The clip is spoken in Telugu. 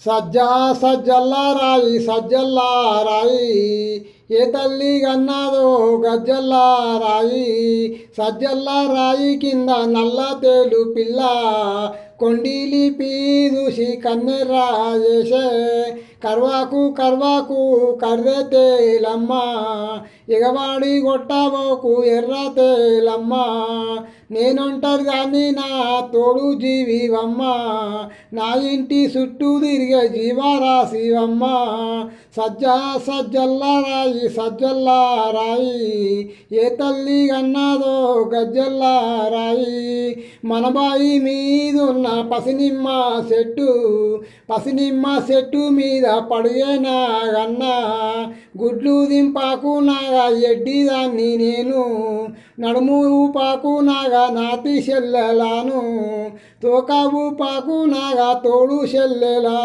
సజ్జా సజ్జల్లా రాయి సజ్జల్లా రాయి ఏ తల్లి గన్నాదో గజ్జల్లా రాయి సజ్జల్లా రాయి కింద నల్ల తేలు పిల్ల కొండీలి పీదూసి కన్నెర్రా చేసే కర్వాకు కర్వాకు కర్రె తేలమ్మ ఎగవాడి కొట్టబోకు ఎర్ర తేలమ్మ నేనుంటారు కానీ నా తోడు జీవివమ్మ నా ఇంటి చుట్టూ తిరిగే జీవరాశివమ్మ సజ్జా సజ్జల్లా రాయి సజ్జల్లా రాయి ఏ తల్లి అన్నాదో గజ్జల్లా రాయి మన బాయి మీదున్న పసినిమ్మ చెట్టు మీద పడిగేనా గన్నా గుడ్లు దింపాకు నాగా ఎడ్డిదాన్ని నేను నడుము ఊపాకు నాగా నాతి చెల్లెలాను తోక ఊపాకు నాగా తోడు చెల్లెలా